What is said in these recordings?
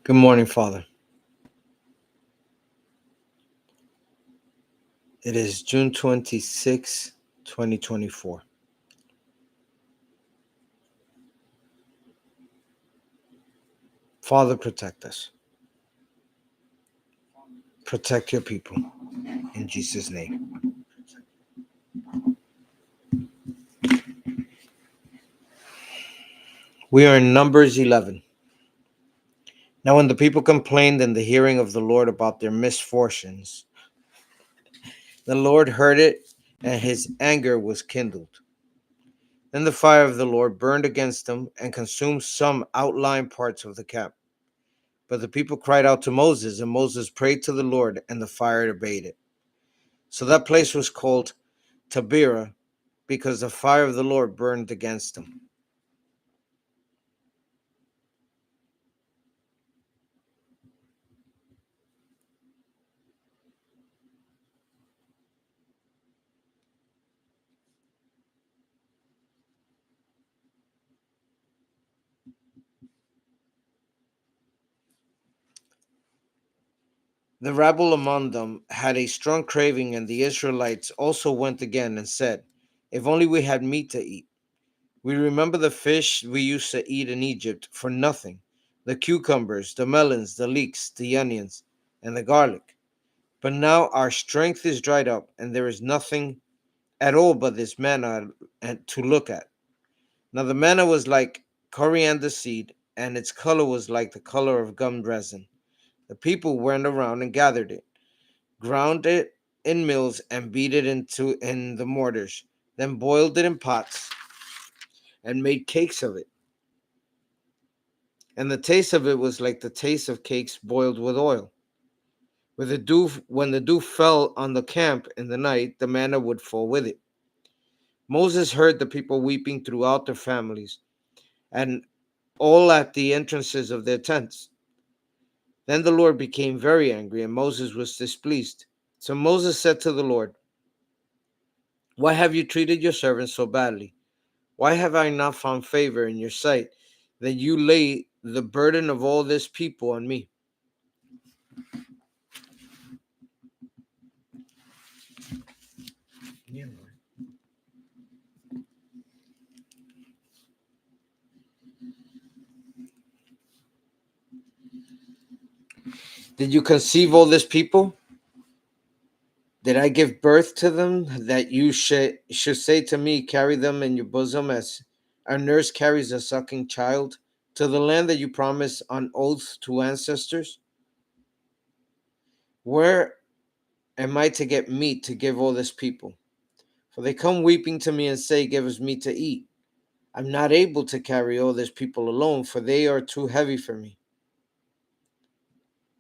Good morning, Father. It is June 26, 2024. Father, protect us. Protect your people. In Jesus' name. We are in Numbers 11. Now when the people complained in the hearing of the Lord about their misfortunes, the Lord heard it, and his anger was kindled. Then the fire of the Lord burned against them and consumed some outlying parts of the camp. But the people cried out to Moses, and Moses prayed to the Lord, and the fire abated. So that place was called Taberah, because the fire of the Lord burned against them. The rabble among them had a strong craving, and the Israelites also went again and said, if only we had meat to eat. We remember the fish we used to eat in Egypt for nothing, the cucumbers, the melons, the leeks, the onions, and the garlic. But now our strength is dried up, and there is nothing at all but this manna to look at. Now the manna was like coriander seed, and its color was like the color of gum resin. The people went around and gathered it, ground it in mills, and beat it in the mortars, then boiled it in pots and made cakes of it. And the taste of it was like the taste of cakes boiled with oil. When the dew fell on the camp in the night, the manna would fall with it. Moses heard the people weeping throughout their families, and all at the entrances of their tents. Then the Lord became very angry, and Moses was displeased. So Moses said to the Lord, why have you treated your servant so badly? Why have I not found favor in your sight that you lay the burden of all this people on me? Did you conceive all this people? Did I give birth to them that you should say to me, carry them in your bosom as a nurse carries a sucking child to the land that you promised on oath to ancestors? Where am I to get meat to give all this people? For they come weeping to me and say, give us meat to eat. I'm not able to carry all this people alone, for they are too heavy for me.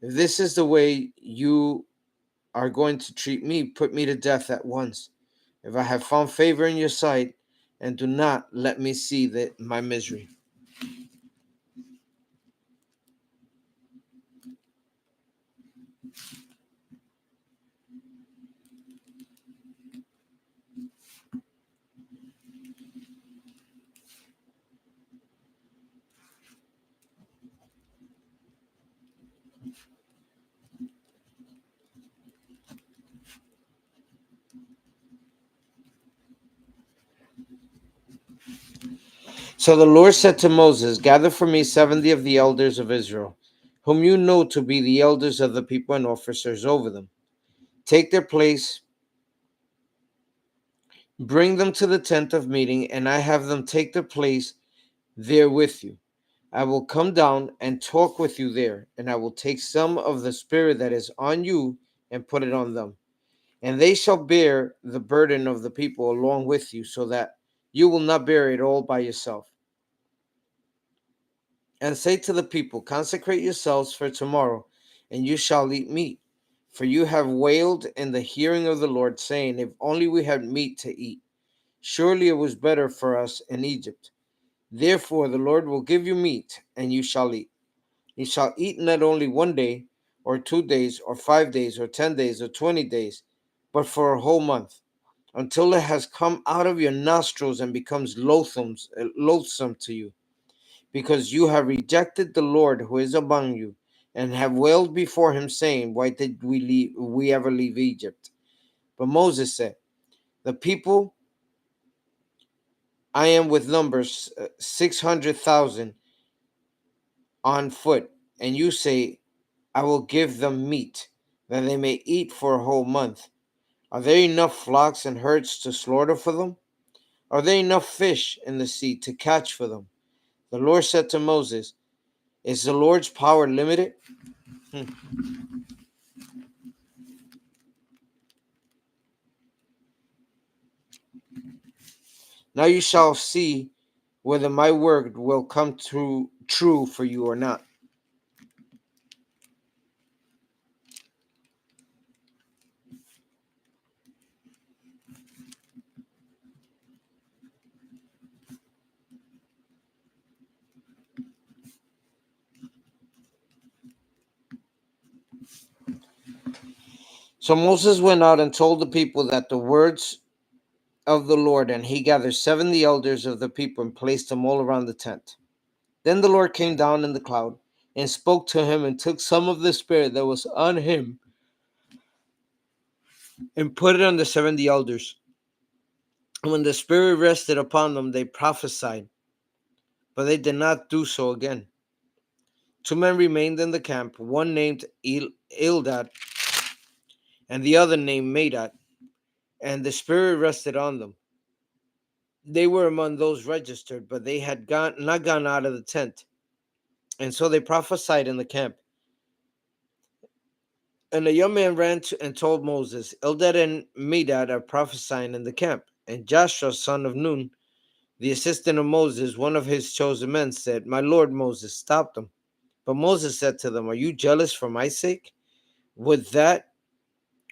If this is the way you are going to treat me, put me to death at once. If I have found favor in your sight, and do not let me see my misery. So the Lord said to Moses, gather for me 70 of the elders of Israel, whom you know to be the elders of the people and officers over them. Take their place, bring them to the tent of meeting, and I have them take their place there with you. I will come down and talk with you there, and I will take some of the spirit that is on you and put it on them. And they shall bear the burden of the people along with you, so that you will not bear it all by yourself. And say to the people, consecrate yourselves for tomorrow, and you shall eat meat. For you have wailed in the hearing of the Lord, saying, if only we had meat to eat. Surely it was better for us in Egypt. Therefore the Lord will give you meat, and you shall eat. You shall eat not only 1 day, or 2 days, or 5 days, or 10 days, or 20 days, but for a whole month, until it has come out of your nostrils and becomes loathsome to you, because you have rejected the Lord who is among you, and have wailed before him, saying, Why did we ever leave Egypt? But Moses said, The people I am with numbers 600,000 on foot, and you say, I will give them meat, that they may eat for a whole month. Are there enough flocks and herds to slaughter for them? Are there enough fish in the sea to catch for them? The Lord said to Moses, Is the Lord's power limited? Hmm. Now you shall see whether my word will come true for you or not. So Moses went out and told the people that the words of the Lord, and he gathered 70 elders of the people and placed them all around the tent. Then the Lord came down in the cloud and spoke to him and took some of the spirit that was on him and put it on the 70 elders. And when the spirit rested upon them, they prophesied, but they did not do so again. Two men remained in the camp, one named Eldad and the other named Medad, and the spirit rested on them. They were among those registered, but they had not gone out of the tent. And so they prophesied in the camp. And a young man ran and told Moses, Eldad and Medad are prophesying in the camp. And Joshua, son of Nun, the assistant of Moses, one of his chosen men, said, My lord Moses, stop them. But Moses said to them, Are you jealous for my sake? Would that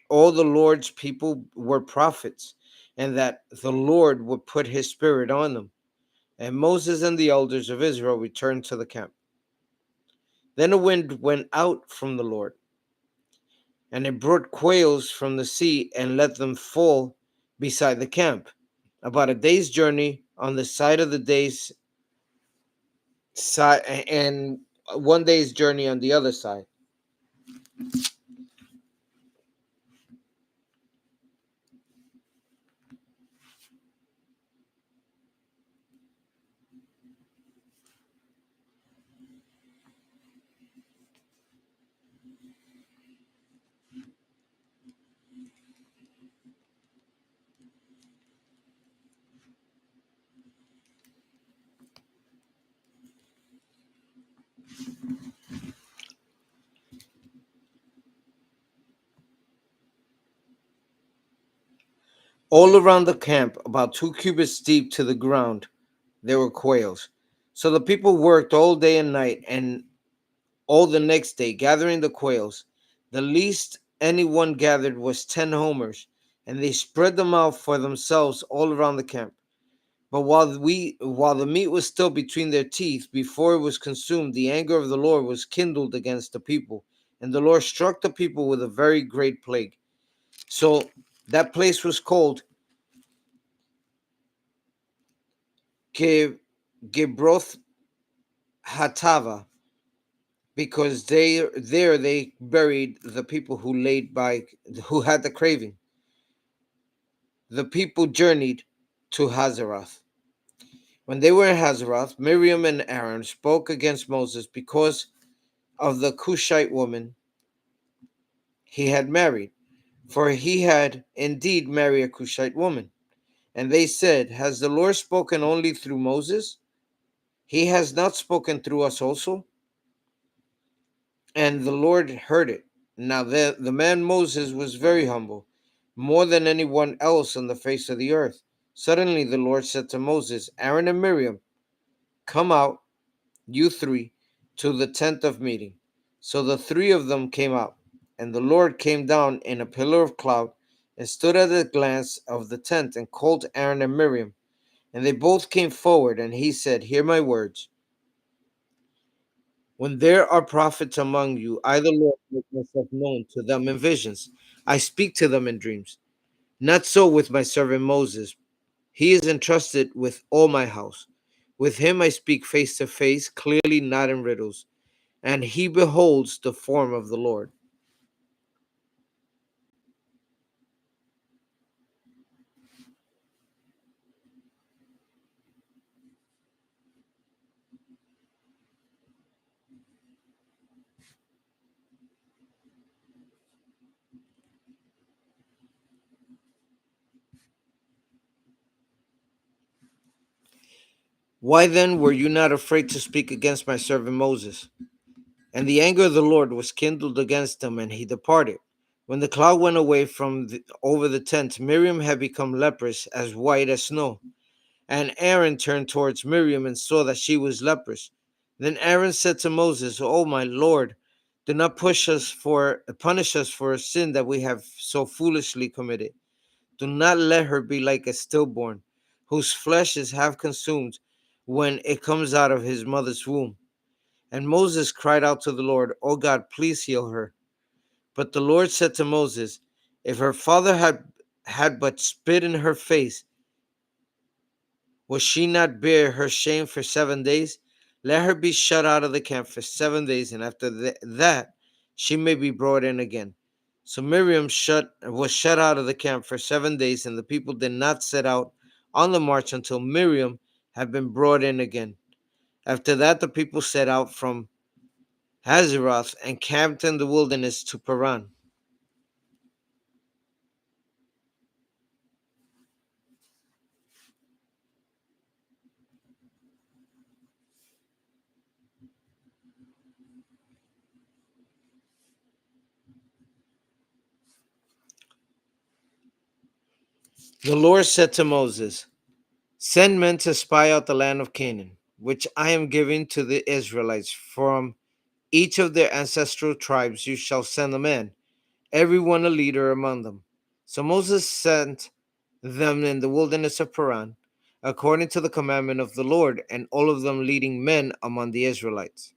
all the Lord's people were prophets, and that the Lord would put his spirit on them. And Moses and the elders of Israel returned to the camp. Then a wind went out from the Lord, and it brought quails from the sea and let them fall beside the camp, about a day's journey on the side of the day's side, and 1 day's journey on the other side. All around the camp, about 2 cubits deep to the ground, there were quails. So the people worked all day and night, and all the next day, gathering the quails. The least anyone gathered was 10 homers, and they spread them out for themselves all around the camp. But while the meat was still between their teeth, before it was consumed, the anger of the Lord was kindled against the people, and the Lord struck the people with a very great plague. So that place was called Gebroth Hatava, because they buried the people who had the craving. The people journeyed to Hazeroth. When they were in Hazeroth, Miriam and Aaron spoke against Moses because of the Cushite woman he had married, for he had indeed married a Cushite woman. And they said, Has the Lord spoken only through Moses? He has not spoken through us also? And the Lord heard it. Now the man Moses was very humble, more than anyone else on the face of the earth. Suddenly the Lord said to Moses, Aaron and Miriam, come out, you three, to the tent of meeting. So the three of them came out, and the Lord came down in a pillar of cloud and stood at the glance of the tent and called Aaron and Miriam. And they both came forward, and he said, Hear my words. When there are prophets among you, I, the Lord, make myself known to them in visions. I speak to them in dreams. Not so with my servant Moses. He is entrusted with all my house. With him I speak face to face, clearly, not in riddles. and he beholds the form of the Lord. Why then were you not afraid to speak against my servant Moses? And the anger of the Lord was kindled against him, and he departed. When the cloud went away from over the tent, Miriam had become leprous, as white as snow. And Aaron turned towards Miriam and saw that she was leprous. Then Aaron said to Moses, "O my Lord, do not punish us for a sin that we have so foolishly committed. Do not let her be like a stillborn, whose flesh is half consumed when it comes out of his mother's womb." And Moses cried out to the Lord, "O God, please heal her." But the Lord said to Moses, "If her father had but spit in her face, will she not bear her shame for 7 days? Let her be shut out of the camp for 7 days, and after that she may be brought in again." So Miriam was shut out of the camp for 7 days, and the people did not set out on the march until Miriam had been brought in again. After that, the people set out from Hazeroth and camped in the wilderness to Paran. The Lord said to Moses, "Send men to spy out the land of Canaan, which I am giving to the Israelites. From each of their ancestral tribes you shall send a man, every one a leader among them." So Moses sent them in the wilderness of Paran, according to the commandment of the Lord, and all of them leading men among the Israelites.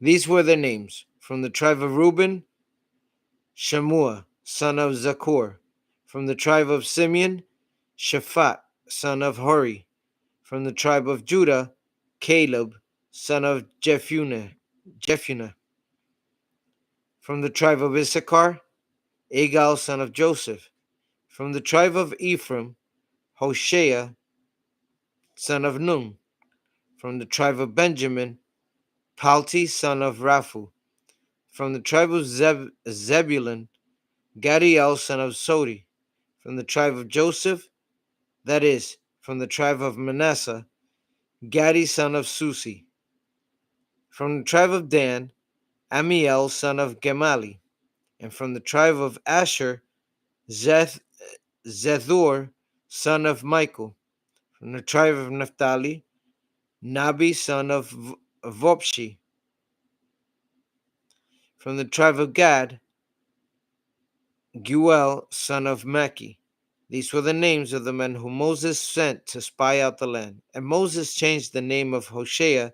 These were their names: from the tribe of Reuben, Shemua, son of Zakur; from the tribe of Simeon, Shaphat, son of Hori; from the tribe of Judah, Caleb, son of Jephunneh; from the tribe of Issachar, Egal, son of Joseph; from the tribe of Ephraim, Hoshea, son of Nun; from the tribe of Benjamin, Palti, son of Raphu; from the tribe of Zebulun, Gadiel, son of Sodi; from the tribe of Joseph, that is, from the tribe of Manasseh, Gadi, son of Susi; from the tribe of Dan, Amiel, son of Gemali; and from the tribe of Asher, Zethur, son of Michael; from the tribe of Naphtali, Nabi, son of Vopshi; from the tribe of Gad, Guel, son of Maki. These were the names of the men whom Moses sent to spy out the land. And Moses changed the name of Hoshea,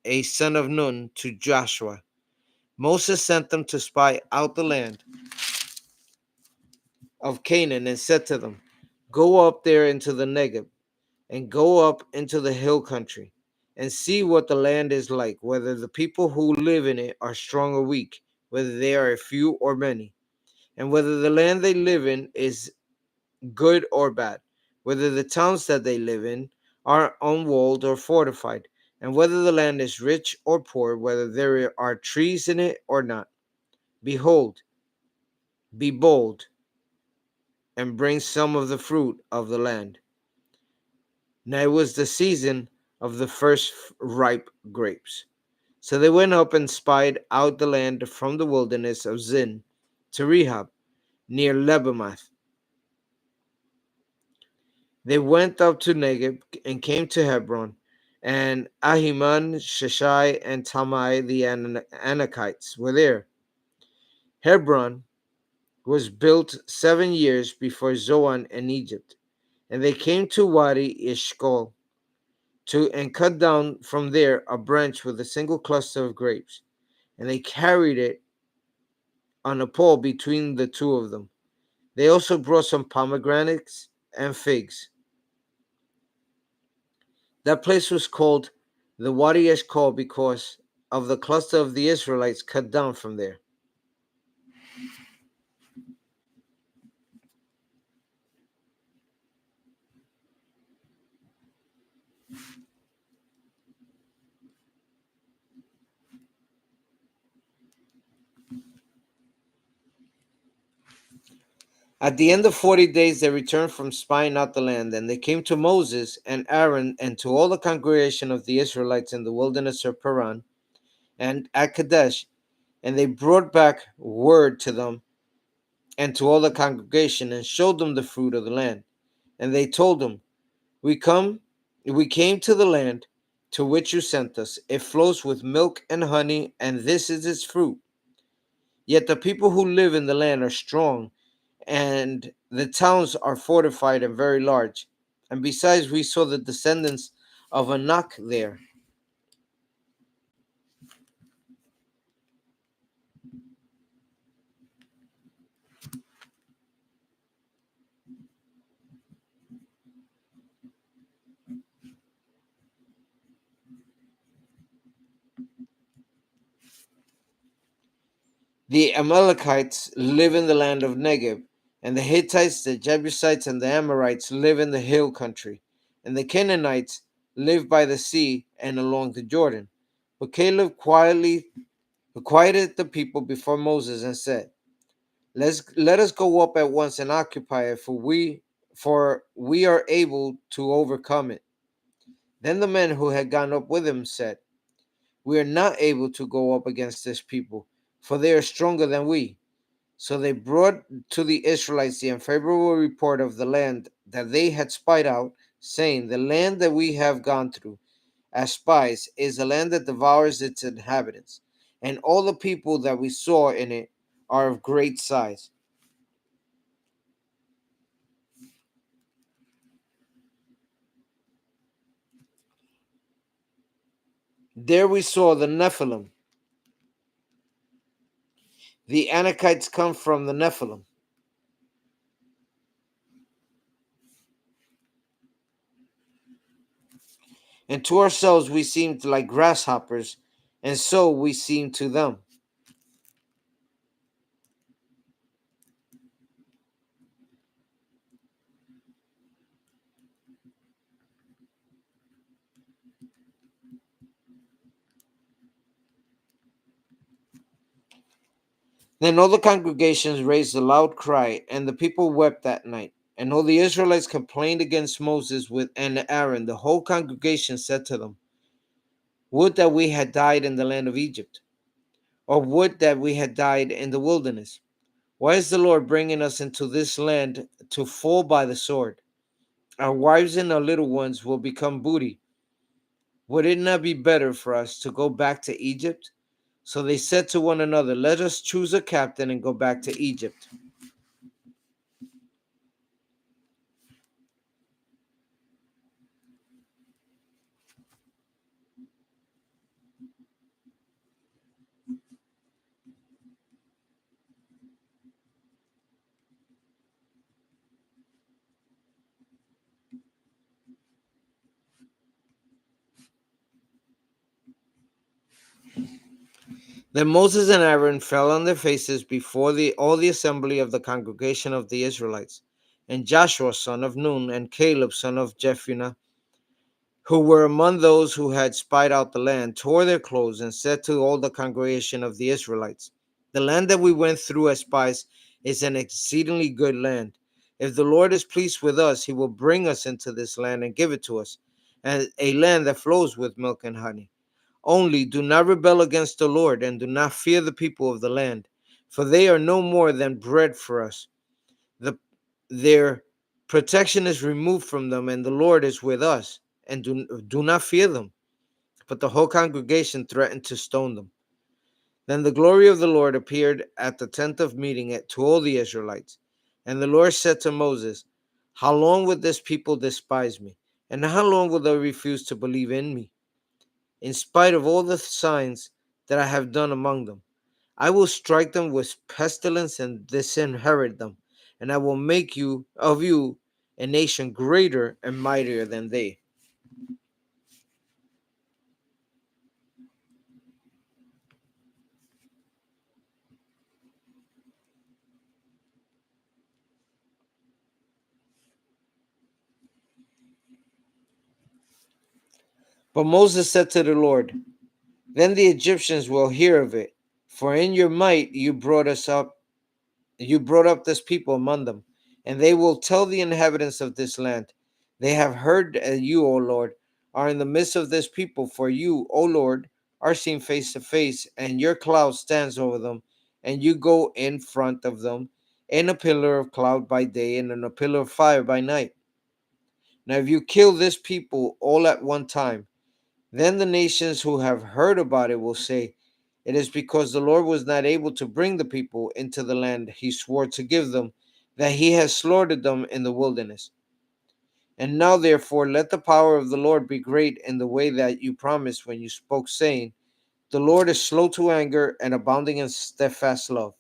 a son of Nun, to Joshua. Moses sent them to spy out the land of Canaan and said to them, "Go up there into the Negeb, and go up into the hill country, and see what the land is like, whether the people who live in it are strong or weak, whether they are few or many, and whether the land they live in is good or bad, whether the towns that they live in are unwalled or fortified, and whether the land is rich or poor, whether there are trees in it or not. Behold, be bold, and bring some of the fruit of the land." Now it was the season of the first ripe grapes. So they went up and spied out the land from the wilderness of Zin to Rehob, near Lebamath. They went up to Negeb and came to Hebron, and Ahiman, Sheshai, and Talmai the Anakites were there. Hebron was built 7 years before Zoan in Egypt, and they came to Wadi Eshkol and cut down from there a branch with a single cluster of grapes, and they carried it on a pole between the two of them. They also brought some pomegranates and figs. That place was called the Wadi Eshkol because of the cluster of the Israelites cut down from there. At the end of 40 days, they returned from spying out the land, and they came to Moses and Aaron and to all the congregation of the Israelites in the wilderness of Paran and at Kadesh, and they brought back word to them and to all the congregation and showed them the fruit of the land. And they told them, We came to the land to which you sent us. It flows with milk and honey, and this is its fruit. Yet the people who live in the land are strong, and the towns are fortified and very large. And besides, we saw the descendants of Anak there. The Amalekites live in the land of Negev, and the Hittites, the Jebusites, and the Amorites live in the hill country, and the Canaanites live by the sea and along the Jordan. But Caleb quieted the people before Moses and said, Let us go up at once and occupy it, for we are able to overcome it. Then the men who had gone up with him said, We are not able to go up against this people, for they are stronger than we. So they brought to the Israelites the unfavorable report of the land that they had spied out, saying, The land that we have gone through as spies is a land that devours its inhabitants, and all the people that we saw in it are of great size. There we saw the Nephilim. The Anakites come from the Nephilim. And to ourselves we seemed like grasshoppers, and so we seemed to them. Then all the congregations raised a loud cry, and the people wept that night. And all the Israelites complained against Moses and Aaron. The whole congregation said to them, Would that we had died in the land of Egypt, or would that we had died in the wilderness. Why is the Lord bringing us into this land to fall by the sword? Our wives and our little ones will become booty. Would it not be better for us to go back to Egypt? So they said to one another, Let us choose a captain and go back to Egypt. Then Moses and Aaron fell on their faces before all the assembly of the congregation of the Israelites. And Joshua son of Nun and Caleb son of Jephunneh, who were among those who had spied out the land, tore their clothes and said to all the congregation of the Israelites, The land that we went through as spies is an exceedingly good land. If the Lord is pleased with us, he will bring us into this land and give it to us, and a land that flows with milk and honey. Only do not rebel against the Lord, and do not fear the people of the land, for they are no more than bread for us. The, their protection is removed from them, and the Lord is with us, and do not fear them. But the whole congregation threatened to stone them. Then the glory of the Lord appeared at the tent of meeting to all the Israelites. And the Lord said to Moses, How long will this people despise me? And how long will they refuse to believe in me? In spite of all the signs that I have done among them, I will strike them with pestilence and disinherit them, and I will make you a nation greater and mightier than they. But Moses said to the Lord, then the Egyptians will hear of it, for in your might you brought up this people among them, and they will tell the inhabitants of this land, they have heard that you, O Lord, are in the midst of this people, for you, O Lord, are seen face to face, and your cloud stands over them, and you go in front of them in a pillar of cloud by day and in a pillar of fire by night. Now, if you kill this people all at one time, then the nations who have heard about it will say, it is because the Lord was not able to bring the people into the land he swore to give them, that he has slaughtered them in the wilderness. And now, therefore, let the power of the Lord be great in the way that you promised when you spoke, saying, the Lord is slow to anger and abounding in steadfast love,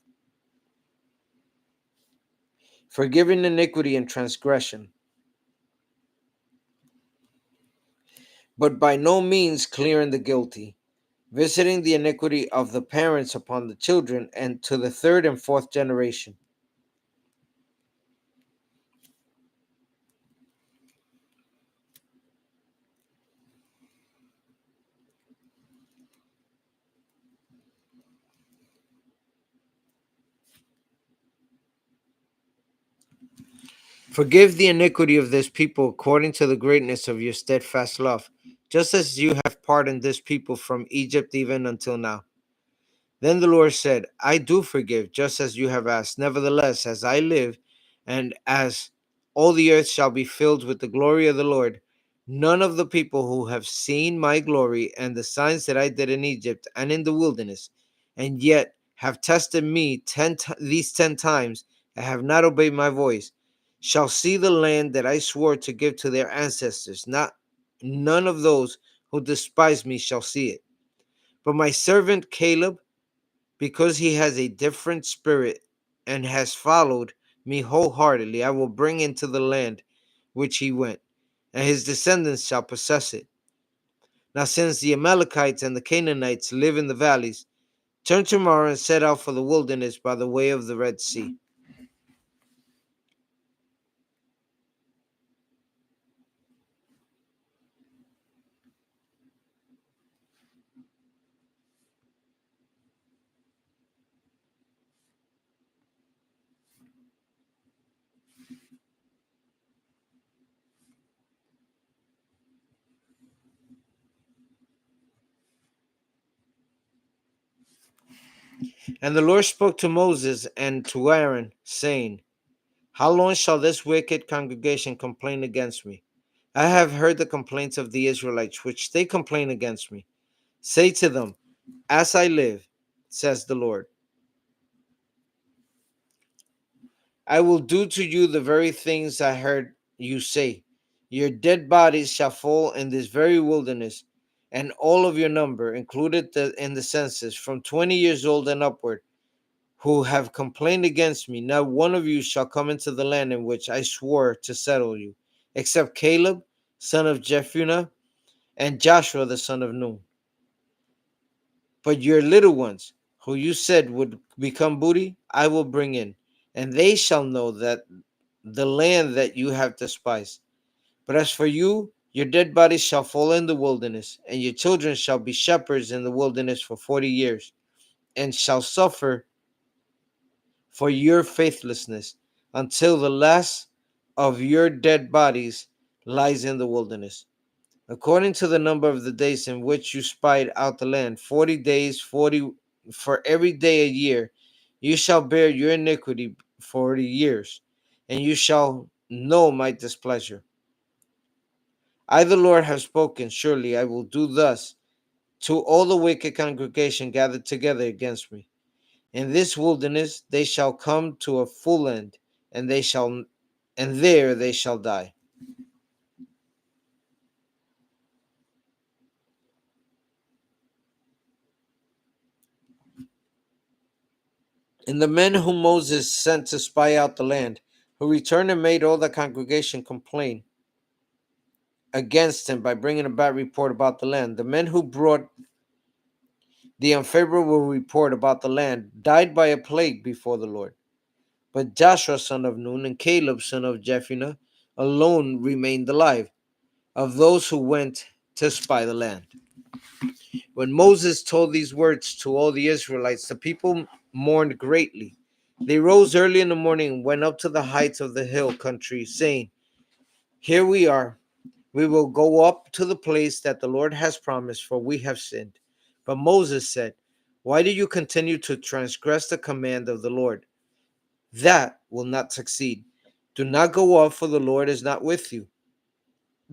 forgiving iniquity and transgression, but by no means clearing the guilty, visiting the iniquity of the parents upon the children and to the third and fourth generation. Forgive the iniquity of this people according to the greatness of your steadfast love, just as you have pardoned this people from Egypt even until now. Then the Lord said, I do forgive, just as you have asked. Nevertheless, as I live, and as all the earth shall be filled with the glory of the Lord, none of the people who have seen my glory and the signs that I did in Egypt and in the wilderness, and yet have tested me these 10 times, and have not obeyed my voice, shall see the land that I swore to give to their ancestors. None of those who despise me shall see it. But my servant Caleb, because he has a different spirit and has followed me wholeheartedly, I will bring into the land which he went, and his descendants shall possess it. Now, since the Amalekites and the Canaanites live in the valleys, turn tomorrow and set out for the wilderness by the way of the Red Sea. And the Lord spoke to Moses and to Aaron, saying, how long shall this wicked congregation complain against me? I have heard the complaints of the Israelites, which they complain against me. Say to them, as I live, says the Lord, I will do to you the very things I heard you say. Your dead bodies shall fall in this very wilderness, and all of your number, included in the census, from 20 years old and upward, who have complained against me. Not one of you shall come into the land in which I swore to settle you, except Caleb, son of Jephunneh, and Joshua, the son of Nun. But your little ones, who you said would become booty, I will bring in, and they shall know that the land that you have despised. But as for you, your dead bodies shall fall in the wilderness, and your children shall be shepherds in the wilderness for 40 years, and shall suffer for your faithlessness until the last of your dead bodies lies in the wilderness. According to the number of the days in which you spied out the land, 40 days, 40 for every day a year, you shall bear your iniquity 40 years, and you shall know my displeasure. I, the Lord, have spoken. Surely I will do thus to all the wicked congregation gathered together against me. In this wilderness they shall come to a full end, and there they shall die. And the men whom Moses sent to spy out the land, who returned and made all the congregation complain against him by bringing a bad report about the land, the men who brought the unfavorable report about the land died by a plague before the Lord. But Joshua son of Nun and Caleb son of Jephunneh alone remained alive, of those who went to spy the land. When Moses told these words to all the Israelites, the people mourned greatly. They rose early in the morning and went up to the heights of the hill country, saying, "Here we are. We will go up to the place that the Lord has promised, for we have sinned." But Moses said, "Why do you continue to transgress the command of the Lord? That will not succeed. Do not go up, for the Lord is not with you.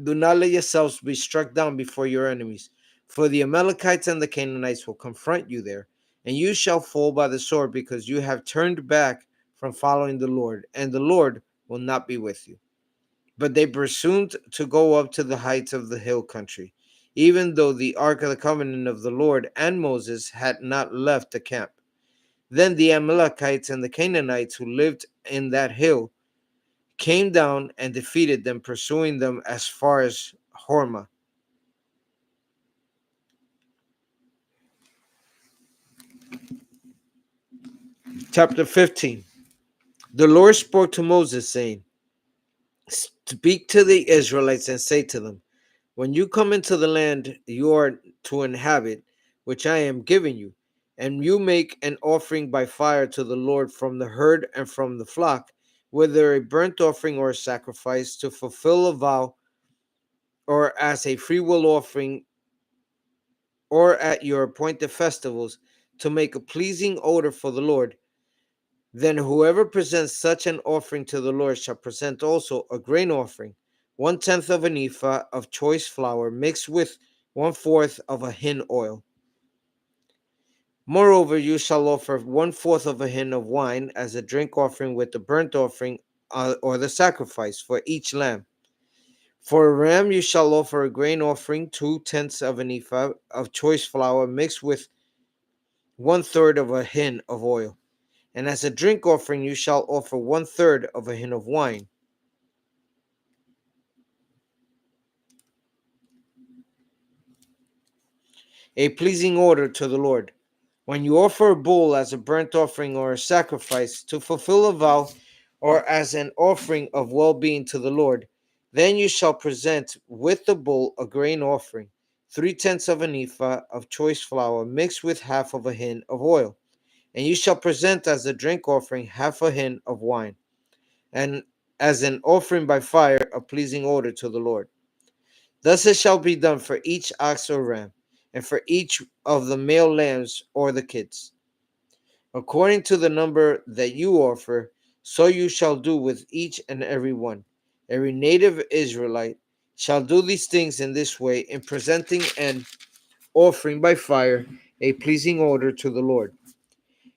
Do not let yourselves be struck down before your enemies, for the Amalekites and the Canaanites will confront you there, and you shall fall by the sword because you have turned back from following the Lord, and the Lord will not be with you." But they presumed to go up to the heights of the hill country, even though the ark of the covenant of the Lord and Moses had not left the camp. Then the Amalekites and the Canaanites who lived in that hill came down and defeated them, pursuing them as far as Hormah. Chapter 15. The Lord spoke to Moses, saying, "Speak to the Israelites and say to them, when you come into the land you are to inhabit, which I am giving you, and you make an offering by fire to the Lord from the herd and from the flock, whether a burnt offering or a sacrifice, to fulfill a vow, or as a freewill offering, or at your appointed festivals, to make a pleasing odor for the Lord, then whoever presents such an offering to the Lord shall present also a grain offering, 1/10 of an ephah of choice flour mixed with 1/4 of a hin oil. Moreover, you shall offer 1/4 of a hin of wine as a drink offering with the burnt offering or the sacrifice for each lamb. For a ram you shall offer a grain offering, 2/10 of an ephah of choice flour mixed with 1/3 of a hin of oil. And as a drink offering you shall offer 1/3 of a hin of wine, a pleasing odor to the Lord. When you offer a bull as a burnt offering or a sacrifice to fulfill a vow, or as an offering of well-being to the Lord, then you shall present with the bull a grain offering, 3/10 of an ephah of choice flour mixed with half of a hin of oil. And you shall present as a drink offering half a hin of wine, and as an offering by fire a pleasing odor to the Lord. Thus it shall be done for each ox or ram, and for each of the male lambs or the kids. According to the number that you offer, so you shall do with each and every one. Every native Israelite shall do these things in this way, in presenting an offering by fire, a pleasing odor to the Lord.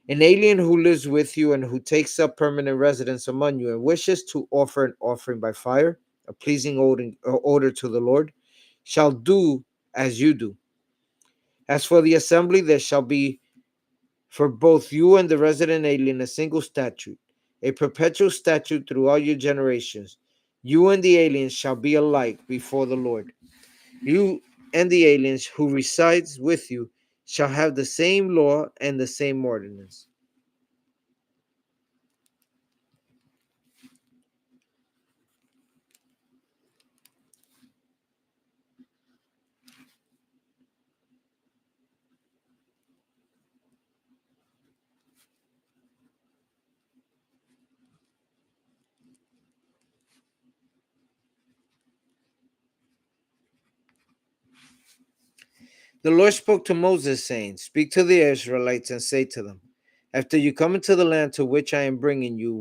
An alien who lives with you and who takes up permanent residence among you and wishes to offer an offering by fire, a pleasing odor to the Lord, shall do as you do. As for the assembly, there shall be for both you and the resident alien a single statute, a perpetual statute throughout your generations. You and the aliens shall be alike before the Lord. You and the aliens who resides with you shall have the same law and the same ordinance. The Lord spoke to Moses, saying, "Speak to the Israelites and say to them, after you come into the land to which I am bringing you,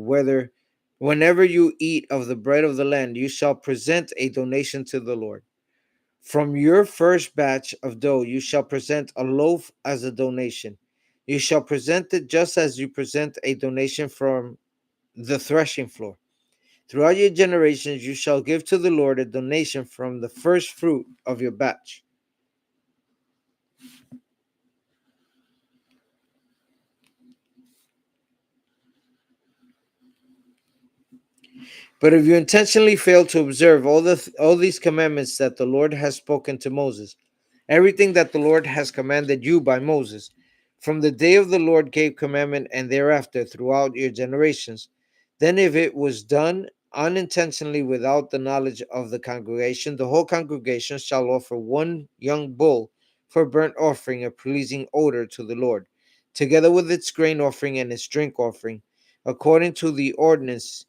whenever you eat of the bread of the land, you shall present a donation to the Lord. From your first batch of dough you shall present a loaf as a donation. You shall present it just as you present a donation from the threshing floor. Throughout your generations you shall give to the Lord a donation from the first fruit of your batch. But if you intentionally fail to observe all these commandments that the Lord has spoken to Moses, everything that the Lord has commanded you by Moses, from the day of the Lord gave commandment and thereafter throughout your generations, then if it was done unintentionally without the knowledge of the congregation, the whole congregation shall offer one young bull for burnt offering, a pleasing odor to the Lord, together with its grain offering and its drink offering, according to the ordinance,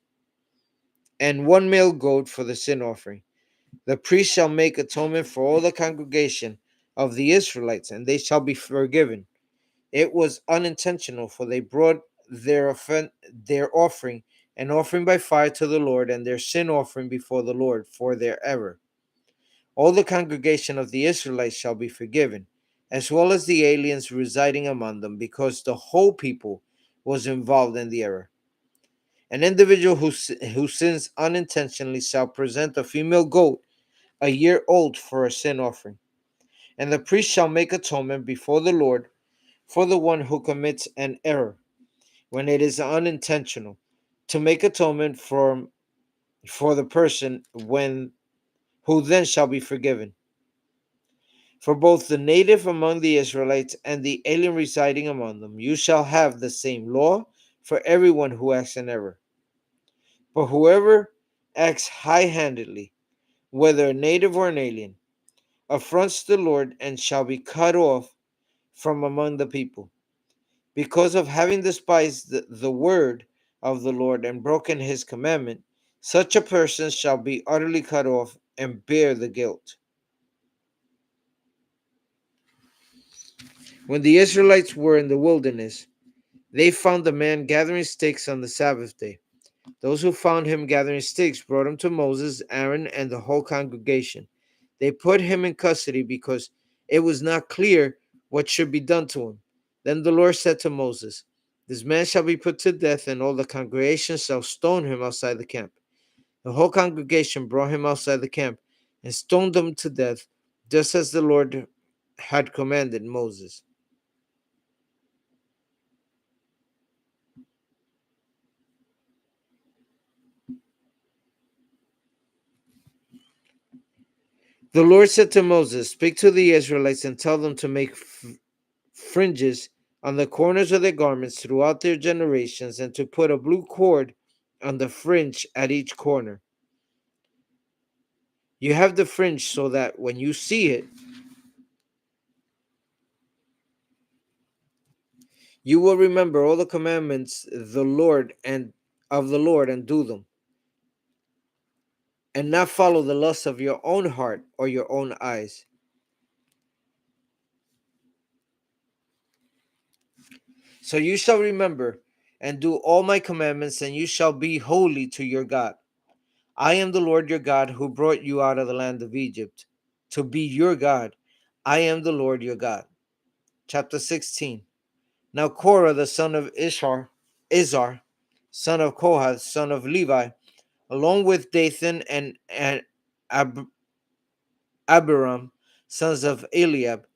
and one male goat for the sin offering. The priest shall make atonement for all the congregation of the Israelites, and they shall be forgiven. It was unintentional, for they brought their offering, an offering by fire to the Lord, and their sin offering before the Lord for their error. All the congregation of the Israelites shall be forgiven, as well as the aliens residing among them, because the whole people was involved in the error. An individual who sins unintentionally shall present a female goat a year old for a sin offering, and the priest shall make atonement before the Lord for the one who commits an error when it is unintentional, to make atonement for the person when who then shall be forgiven. For both the native among the Israelites and the alien residing among them, you shall have the same law for everyone who acts in error. But whoever acts high-handedly, whether a native or an alien, affronts the Lord and shall be cut off from among the people, because of having despised the word of the Lord and broken his commandment. Such a person shall be utterly cut off and bear the guilt. When the Israelites were in the wilderness, they found a man gathering sticks on the Sabbath day. Those who found him gathering sticks brought him to Moses, Aaron, and the whole congregation. They put him in custody because it was not clear what should be done to him. Then the Lord said to Moses, "This man shall be put to death, and all the congregation shall stone him outside the camp." The whole congregation brought him outside the camp and stoned him to death, just as the Lord had commanded Moses. The Lord said to Moses, "Speak to the Israelites and tell them to make fringes on the corners of their garments throughout their generations, and to put a blue cord on the fringe at each corner. You have the fringe so that when you see it, you will remember all the commandments of the Lord and do them, and not follow the lusts of your own heart or your own eyes. So you shall remember and do all my commandments, and you shall be holy to your God. I am the Lord your God who brought you out of the land of Egypt to be your God. I am the Lord your God." Chapter 16. Now Korah, the son of Izhar, son of Kohath, son of Levi, along with Dathan and Abiram, sons of Eliab,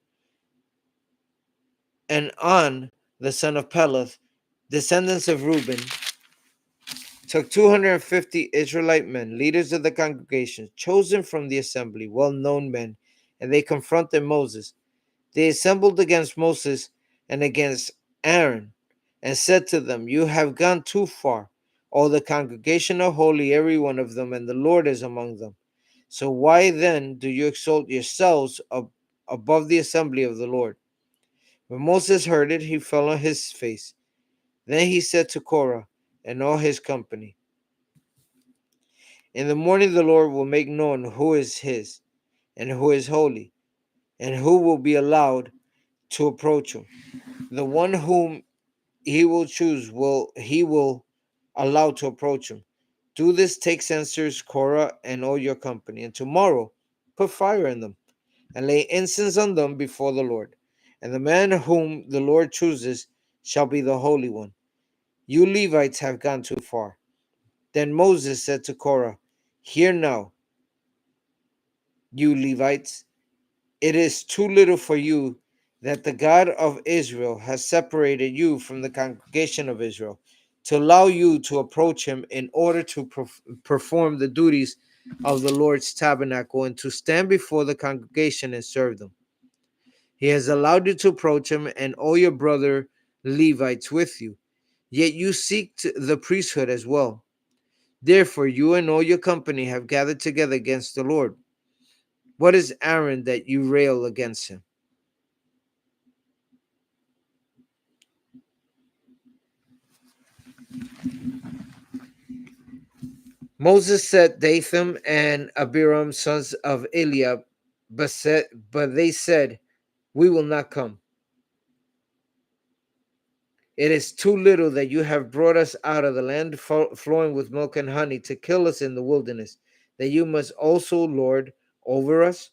and On, the son of Peleth, descendants of Reuben, took 250 Israelite men, leaders of the congregation, chosen from the assembly, well-known men, and they confronted Moses. They assembled against Moses and against Aaron, and said to them, "You have gone too far. All the congregation are holy, every one of them, and the Lord is among them. So why then do you exalt yourselves above the assembly of the Lord?" When Moses heard it, he fell on his face. Then he said to Korah and all his company, "In the morning the Lord will make known who is his, and who is holy, and who will be allowed to approach him. The one whom he will choose will allow to approach him. Do this, take censers, Korah, and all your company, and tomorrow put fire in them, and lay incense on them before the Lord. And the man whom the Lord chooses shall be the Holy One. You Levites have gone too far." Then Moses said to Korah, "Hear now, you Levites, it is too little for you that the God of Israel has separated you from the congregation of Israel to allow you to approach him in order to perform the duties of the Lord's tabernacle and to stand before the congregation and serve them. He has allowed you to approach him and all your brother Levites with you, yet you seek the priesthood as well. Therefore, you and all your company have gathered together against the Lord. What is Aaron that you rail against him? Moses set Dathan and Abiram, sons of Eliab, but they said, we will not come. It is too little that you have brought us out of the land flowing with milk and honey to kill us in the wilderness, that you must also lord over us.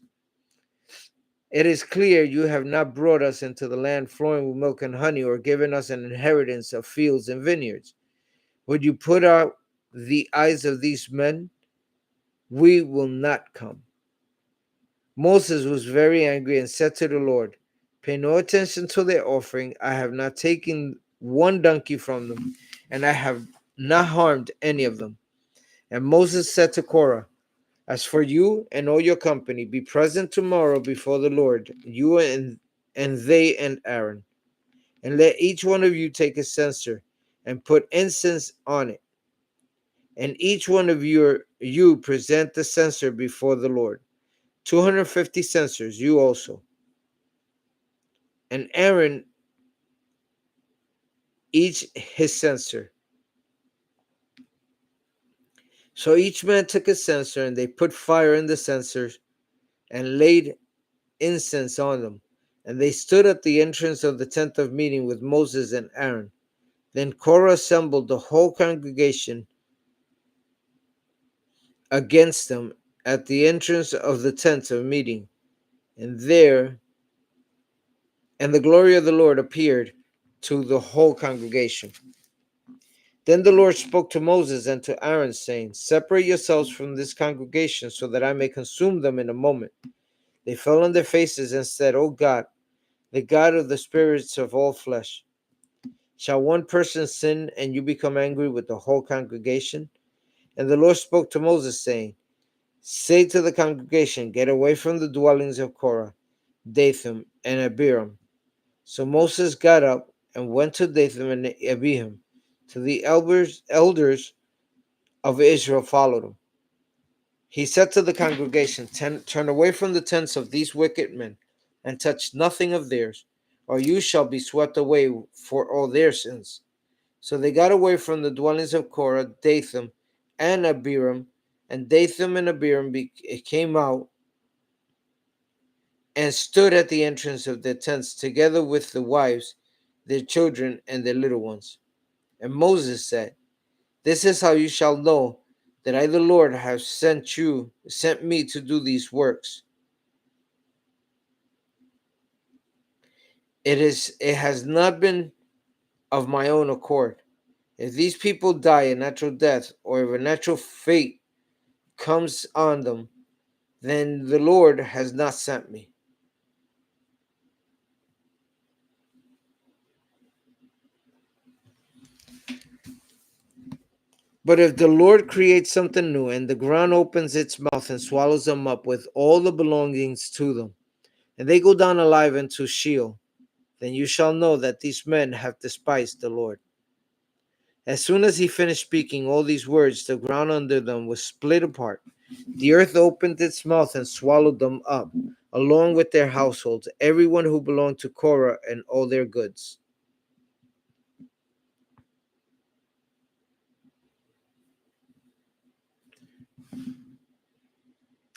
It is clear you have not brought us into the land flowing with milk and honey, or given us an inheritance of fields and vineyards. Would you put out the eyes of these men? We will not come. Moses was very angry and said to the Lord, pay no attention to their offering. I have not taken one donkey from them, and I have not harmed any of them. And Moses said to Korah, as for you and all your company, be present tomorrow before the Lord, you and they and Aaron. And let each one of you take a censer and put incense on it. And each one of you present the censer before the Lord. 250 censers, you also. And Aaron each his censer. So each man took a censer, and they put fire in the censers and laid incense on them. And they stood at the entrance of the tent of meeting with Moses and Aaron. Then Korah assembled the whole congregation against them at the entrance of the tent of meeting. And the glory of the Lord appeared to the whole congregation. Then the Lord spoke to Moses and to Aaron, saying, separate yourselves from this congregation, so that I may consume them in a moment. They fell on their faces and said, O God, the God of the spirits of all flesh, shall one person sin and you become angry with the whole congregation? And the Lord spoke to Moses, saying, say to the congregation, get away from the dwellings of Korah, Dathan, and Abiram. So Moses got up and went to Dothan and Abiram. To the elders of Israel followed him. He said to the congregation, turn away from the tents of these wicked men, and touch nothing of theirs, or you shall be swept away for all their sins. So they got away from the dwellings of Korah, Dathan, and Abiram, and Dathan and Abiram came out and stood at the entrance of their tents, together with the wives, their children, and their little ones. And Moses said, this is how you shall know that I, the Lord, have sent me to do these works. It has not been of my own accord. If these people die a natural death, or if a natural fate comes on them, then the Lord has not sent me. But if the Lord creates something new, and the ground opens its mouth and swallows them up with all the belongings to them, and they go down alive into Sheol, then you shall know that these men have despised the Lord. As soon as he finished speaking all these words, the ground under them was split apart. The earth opened its mouth and swallowed them up, along with their households, everyone who belonged to Korah and all their goods.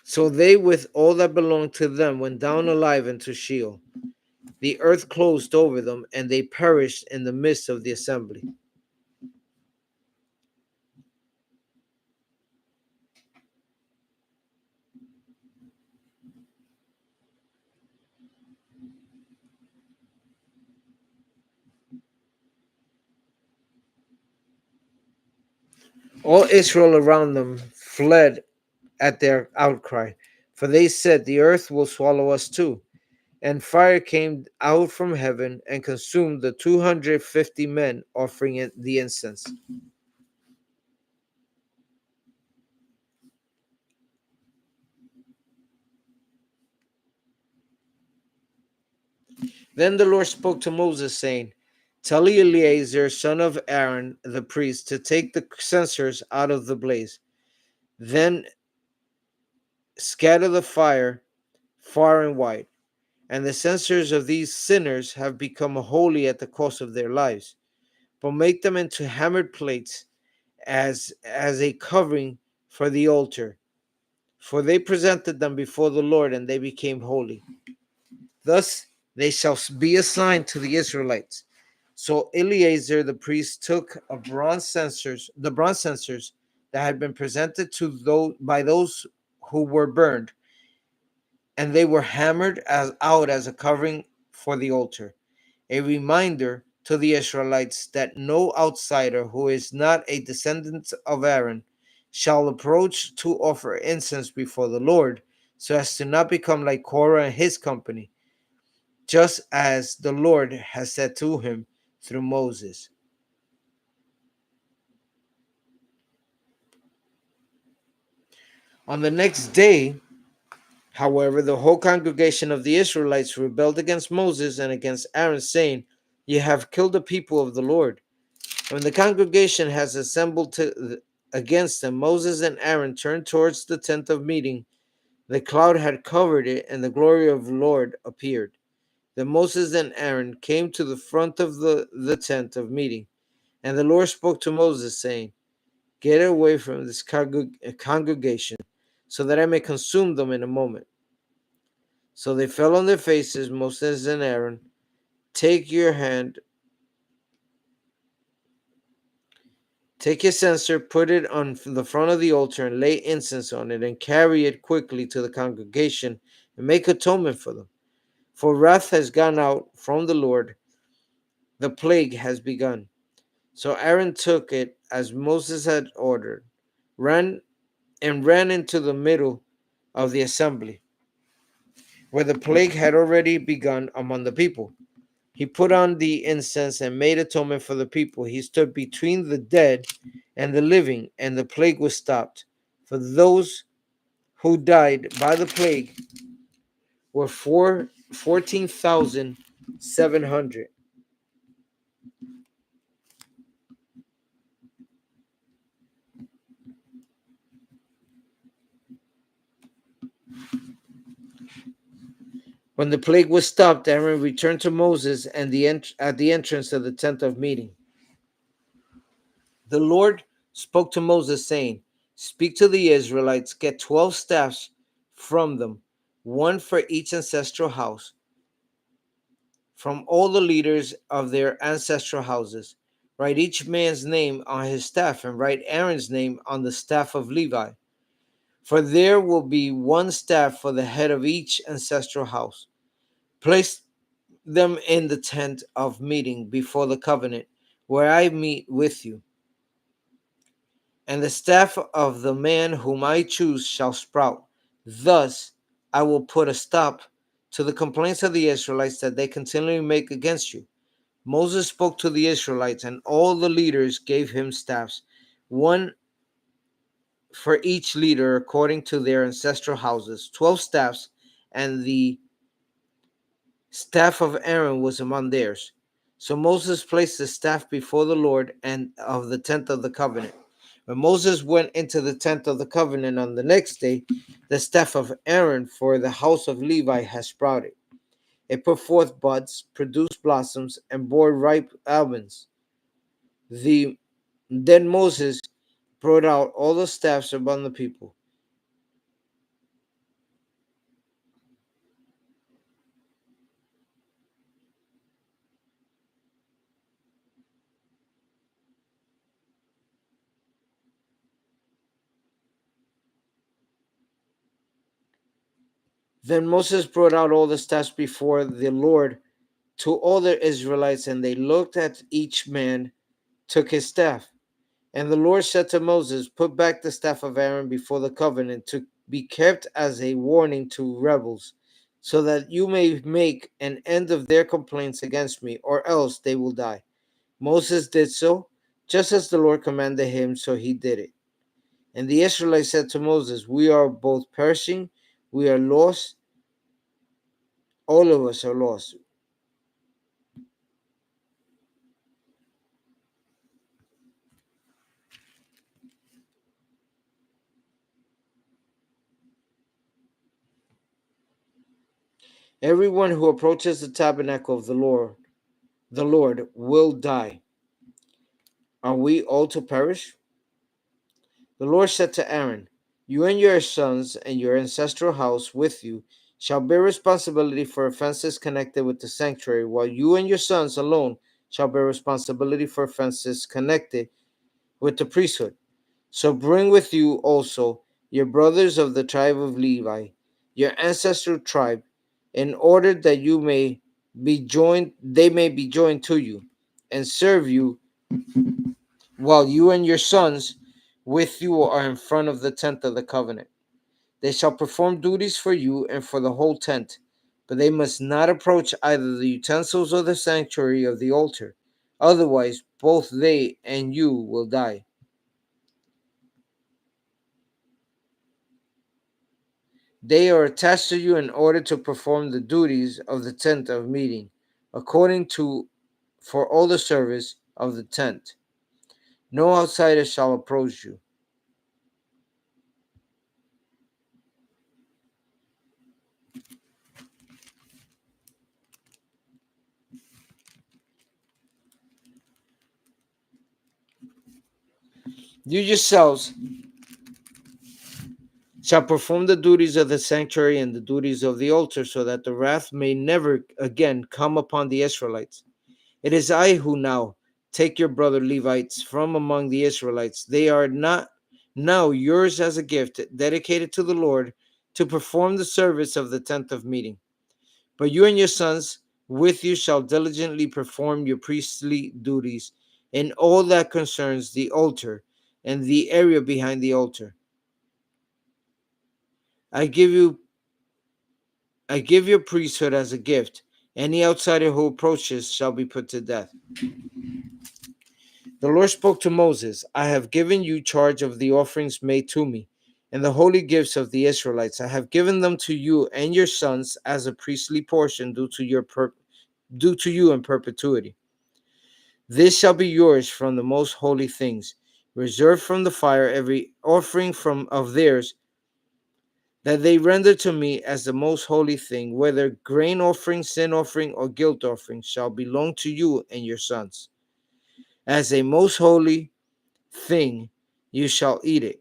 So they, with all that belonged to them, went down alive into Sheol. The earth closed over them, and they perished in the midst of the assembly. All Israel around them fled at their outcry, for they said, the earth will swallow us too. And fire came out from heaven and consumed the 250 men offering the incense. Then the Lord spoke to Moses, saying, Tell Eleazar, son of Aaron, the priest, to take the censers out of the blaze. Then scatter the fire far and wide. And the censers of these sinners have become holy at the cost of their lives. But make them into hammered plates as a covering for the altar. For they presented them before the Lord, and they became holy. Thus they shall be a sign to the Israelites. So Eleazar the priest took the bronze censers that had been presented to those by those who were burned, and they were hammered out as a covering for the altar, a reminder to the Israelites that no outsider who is not a descendant of Aaron shall approach to offer incense before the Lord, so as to not become like Korah and his company, just as the Lord has said to him through Moses. On the next day, however, the whole congregation of the Israelites rebelled against Moses and against Aaron, saying, "Ye have killed the people of the Lord." When the congregation has assembled against them, Moses and Aaron turned towards the tent of meeting. The cloud had covered it, and the glory of the Lord appeared. Then Moses and Aaron came to the front of the tent of meeting, and the Lord spoke to Moses, saying, "Get away from this congregation, so that I may consume them in a moment." So they fell on their faces, Moses and Aaron. Take your hand, take your censer, put it on the front of the altar, and lay incense on it, and carry it quickly to the congregation, and make atonement for them. For wrath has gone out from the Lord, the plague has begun. So Aaron took it as Moses had ordered, ran into the middle of the assembly, where the plague had already begun among the people. He put on the incense and made atonement for the people. He stood between the dead and the living, and the plague was stopped. For those who died by the plague were 14,700. When the plague was stopped, Aaron returned to Moses and at the entrance of the tent of meeting. The Lord spoke to Moses, saying, "Speak to the Israelites, get 12 staffs from them, one for each ancestral house, from all the leaders of their ancestral houses. Write each man's name on his staff, and write Aaron's name on the staff of Levi. For there will be one staff for the head of each ancestral house. Place them in the tent of meeting before the covenant, where I meet with you. And the staff of the man whom I choose shall sprout. Thus I will put a stop to the complaints of the Israelites that they continually make against you." Moses spoke to the Israelites, and all the leaders gave him staffs, one for each leader according to their ancestral houses, 12 staffs, and the staff of Aaron was among theirs. So Moses placed the staff before the Lord and of the tent of the covenant. When Moses went into the tent of the covenant on the next day, the staff of Aaron for the house of Levi had sprouted. It put forth buds, produced blossoms, and bore ripe almonds. Then Moses brought out all the staffs among the people. Then Moses brought out all the staffs before the Lord to all the Israelites, and they looked at each man, took his staff. And the Lord said to Moses, "Put back the staff of Aaron before the covenant to be kept as a warning to rebels, so that you may make an end of their complaints against me, or else they will die." Moses did so, just as the Lord commanded him, so he did it. And the Israelites said to Moses, "We are both perishing, we are lost, all of us are lost." Everyone who approaches the tabernacle of the Lord will die. Are we all to perish? The Lord said to Aaron, you and your sons and your ancestral house with you shall bear responsibility for offenses connected with the sanctuary, while you and your sons alone shall bear responsibility for offenses connected with the priesthood. So bring with you also your brothers of the tribe of Levi, your ancestral tribe, in order that they may be joined to you, and serve you while you and your sons with you are in front of the tent of the covenant. They shall perform duties for you and for the whole tent, but they must not approach either the utensils or the sanctuary of the altar. Otherwise, both they and you will die. They are attached to you in order to perform the duties of the tent of meeting, according to for all the service of the tent. No outsider shall approach you. You yourselves shall perform the duties of the sanctuary and the duties of the altar, so that the wrath may never again come upon the Israelites. It is I who now take your brother Levites from among the Israelites. They are not now yours as a gift, dedicated to the Lord, to perform the service of the tent of meeting. But you and your sons with you shall diligently perform your priestly duties in all that concerns the altar and the area behind the altar. I give your priesthood as a gift. Any outsider who approaches shall be put to death. The Lord spoke to Moses, I have given you charge of the offerings made to me, and the holy gifts of the Israelites. I have given them to you and your sons as a priestly portion due to you in perpetuity. This shall be yours from the most holy things, reserved from the fire every offering from of theirs that they render to me as the most holy thing, whether grain offering, sin offering, or guilt offering, shall belong to you and your sons. As a most holy thing, you shall eat it.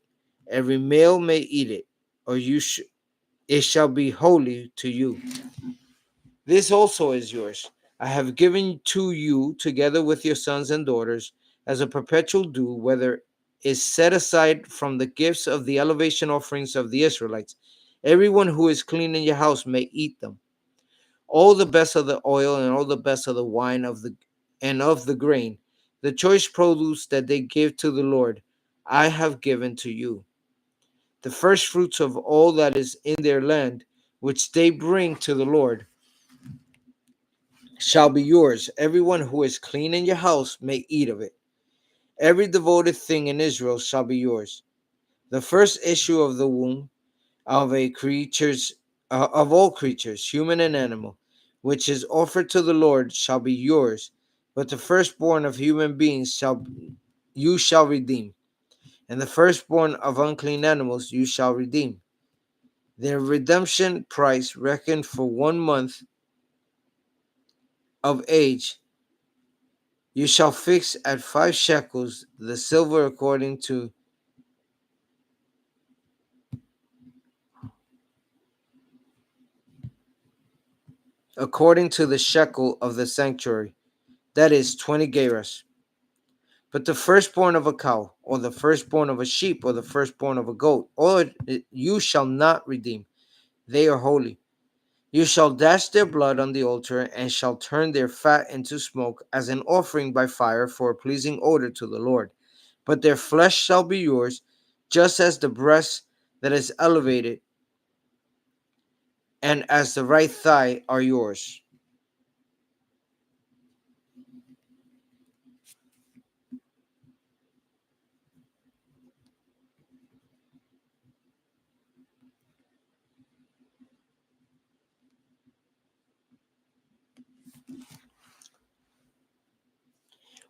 Every male may eat it, or it shall be holy to you. This also is yours. I have given to you, together with your sons and daughters, as a perpetual due, whether is set aside from the gifts of the elevation offerings of the Israelites. Everyone who is clean in your house may eat them. All the best of the oil and all the best of the wine of the grain, the choice produce that they give to the Lord, I have given to you. The first fruits of all that is in their land, which they bring to the Lord, shall be yours. Everyone who is clean in your house may eat of it. Every devoted thing in Israel shall be yours. The first issue of the womb of all creatures, human and animal, which is offered to the Lord, shall be yours. But the firstborn of human beings you shall redeem, and the firstborn of unclean animals you shall redeem. Their redemption price reckoned for 1 month of age you shall fix at 5 shekels, the silver according to the shekel of the sanctuary, that is 20 gerahs. But the firstborn of a cow, or the firstborn of a sheep, or the firstborn of a goat, or you shall not redeem. They are holy. You shall dash their blood on the altar, and shall turn their fat into smoke as an offering by fire for a pleasing odor to the Lord. But their flesh shall be yours, just as the breast that is elevated and as the right thigh are yours.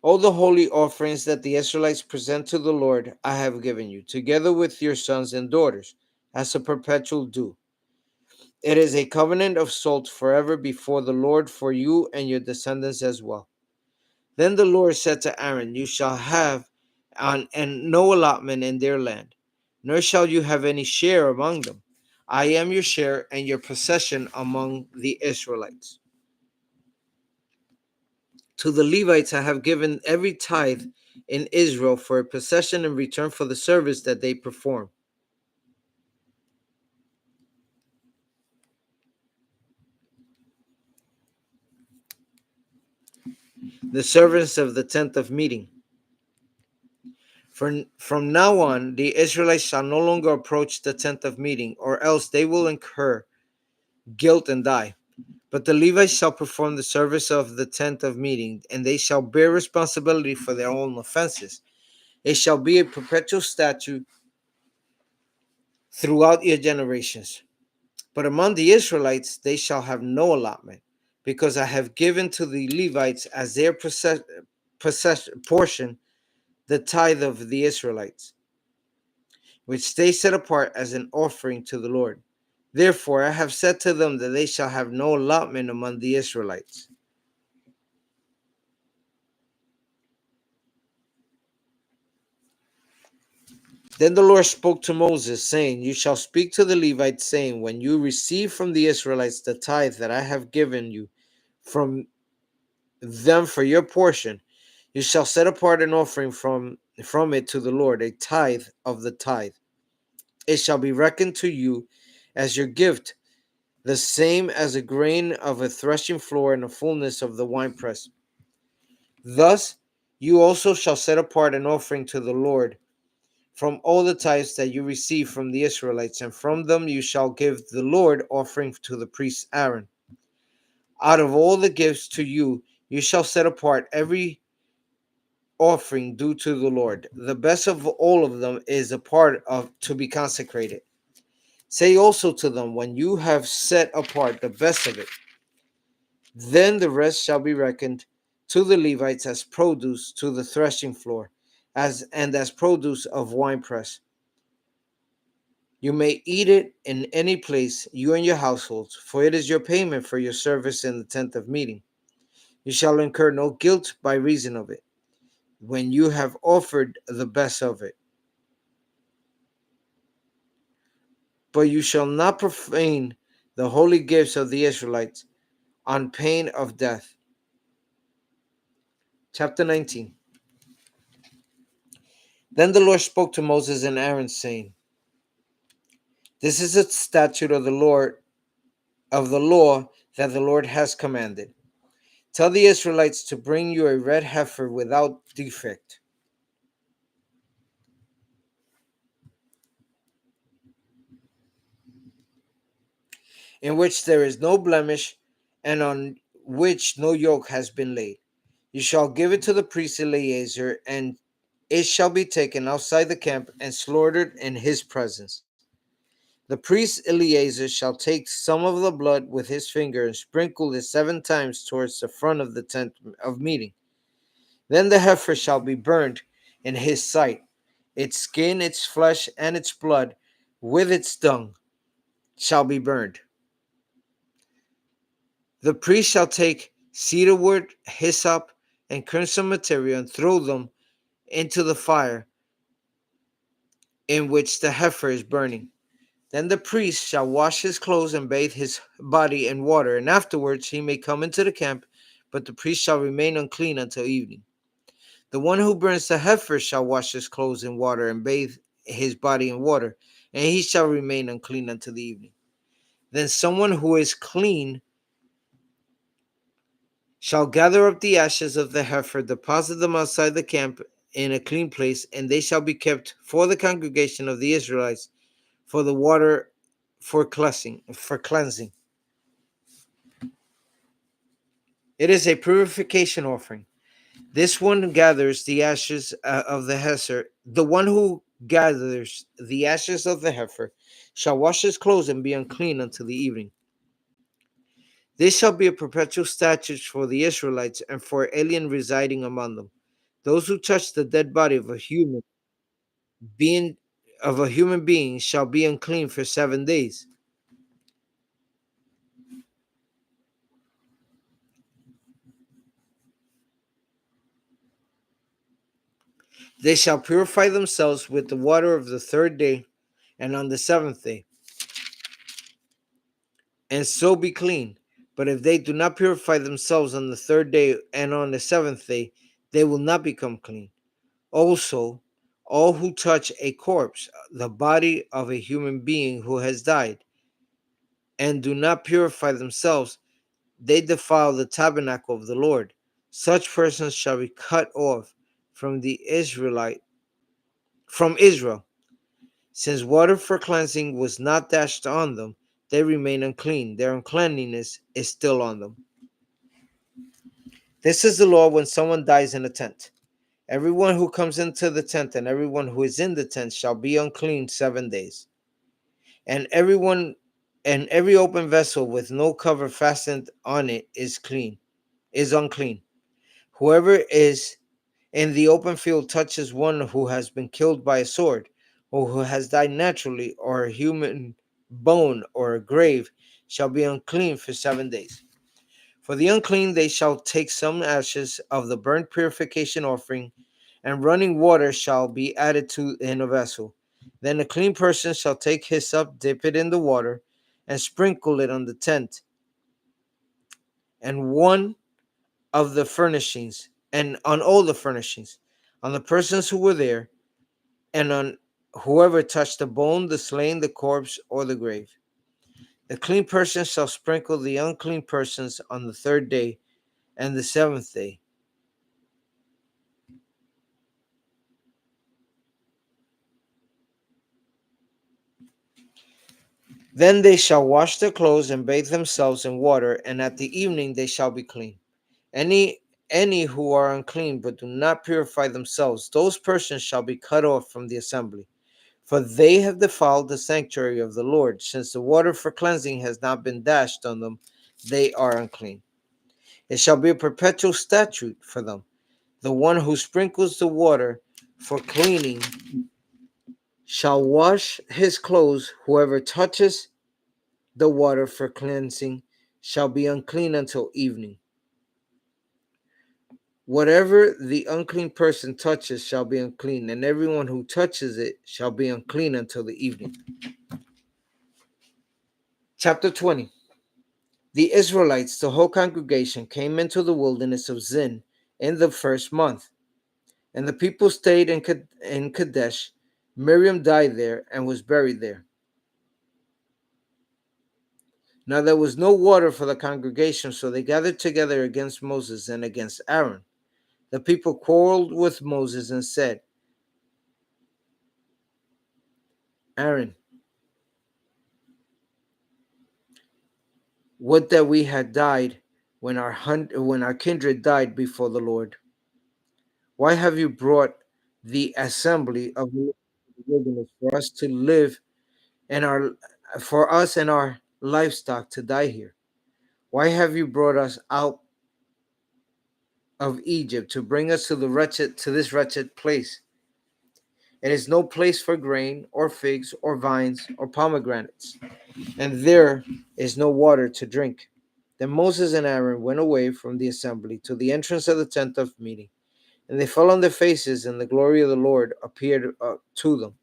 All the holy offerings that the Israelites present to the Lord I have given you, together with your sons and daughters, as a perpetual due. It is a covenant of salt forever before the Lord for you and your descendants as well. Then the Lord said to Aaron, you shall have and no allotment in their land, nor shall you have any share among them. I am your share and your possession among the Israelites. To the Levites I have given every tithe in Israel for a possession in return for the service that they perform. The servants of the tent of meeting. From now on, the Israelites shall no longer approach the tent of meeting, or else they will incur guilt and die. But the Levites shall perform the service of the tent of meeting, and they shall bear responsibility for their own offenses. It shall be a perpetual statute throughout your generations. But among the Israelites they shall have no allotment, because I have given to the Levites as their portion the tithe of the Israelites, which they set apart as an offering to the Lord. Therefore I have said to them that they shall have no allotment among the Israelites. Then the Lord spoke to Moses, saying, you shall speak to the Levites, saying, when you receive from the Israelites the tithe that I have given you from them for your portion, you shall set apart an offering from it to the Lord, a tithe of the tithe. It shall be reckoned to you as your gift, the same as a grain of a threshing floor in the fullness of the winepress. Thus you also shall set apart an offering to the Lord from all the tithes that you receive from the Israelites, and from them you shall give the Lord offering to the priest Aaron. Out of all the gifts to you, you shall set apart every offering due to the Lord. The best of all of them is a part of to be consecrated. Say also to them, when you have set apart the best of it, then the rest shall be reckoned to the Levites as produce to the threshing floor, as produce of winepress. You may eat it in any place, you and your households, for it is your payment for your service in the tent of meeting. You shall incur no guilt by reason of it, when you have offered the best of it. But you shall not profane the holy gifts of the Israelites on pain of death. Chapter 19. Then the Lord spoke to Moses and Aaron, saying, this is a statute of the Lord, of the law that the Lord has commanded. Tell the Israelites to bring you a red heifer without defect, in which there is no blemish, and on which no yoke has been laid. You shall give it to the priest Eleazar, and it shall be taken outside the camp and slaughtered in his presence. The priest Eleazar shall take some of the blood with his finger and sprinkle it 7 times towards the front of the tent of meeting. Then the heifer shall be burned in his sight, its skin, its flesh, and its blood, with its dung, shall be burned. The priest shall take cedar wood, hyssop, and crimson material, and throw them into the fire in which the heifer is burning. Then the priest shall wash his clothes and bathe his body in water, and afterwards he may come into the camp, but the priest shall remain unclean until evening. The one who burns the heifer shall wash his clothes in water and bathe his body in water, and he shall remain unclean until the evening. Then someone who is clean shall gather up the ashes of the heifer, deposit them outside the camp in a clean place, and they shall be kept for the congregation of the Israelites for the water for cleansing. It is a purification offering. This one gathers the ashes of the heifer. The one who gathers the ashes of the heifer shall wash his clothes and be unclean until the evening. This shall be a perpetual statute for the Israelites and for alien residing among them. Those who touch the dead body being of a human being shall be unclean for 7 days. They shall purify themselves with the water of the third day and on the seventh day, and so be clean. But if they do not purify themselves on the third day and on the seventh day, they will not become clean. Also, all who touch a corpse, the body of a human being who has died, and do not purify themselves, they defile the tabernacle of the Lord. Such persons shall be cut off from from Israel. Since water for cleansing was not dashed on them, they remain unclean. Their uncleanliness is still on them. This is the law when someone dies in a tent. Everyone who comes into the tent and everyone who is in the tent shall be unclean 7 days. And every open vessel with no cover fastened on it is unclean. Whoever is in the open field touches one who has been killed by a sword, or who has died naturally, or a human bone, or a grave, shall be unclean for 7 days. For the unclean they shall take some ashes of the burnt purification offering, and running water shall be added to in a vessel. Then a clean person shall take hyssop, dip it in the water, and sprinkle it on the tent, and one of the furnishings, and on all the furnishings, on the persons who were there, and on whoever touched the bone, the slain, the corpse, or the grave. The clean person shall sprinkle the unclean persons on the third day and the seventh day. Then they shall wash their clothes and bathe themselves in water, and at the evening they shall be clean. Any who are unclean but do not purify themselves, those persons shall be cut off from the assembly. For they have defiled the sanctuary of the Lord. Since the water for cleansing has not been dashed on them, they are unclean. It shall be a perpetual statute for them. The one who sprinkles the water for cleaning shall wash his clothes. Whoever touches the water for cleansing shall be unclean until evening. Whatever the unclean person touches shall be unclean, and everyone who touches it shall be unclean until the evening. Chapter 20. The Israelites, the whole congregation, came into the wilderness of Zin in the first month, and the people stayed in Kadesh. Miriam died there and was buried there. Now there was no water for the congregation, so they gathered together against Moses and against Aaron. The people quarreled with Moses and said, Aaron, would that we had died when our kindred died before the Lord. Why have you brought the assembly of the wilderness for us to live and for us and our livestock to die here? Why have you brought us out of Egypt to bring us to this wretched place? It is no place for grain or figs or vines or pomegranates, and there is no water to drink. Then Moses and Aaron went away from the assembly to the entrance of the tent of meeting, and they fell on their faces, and the glory of the Lord appeared to them.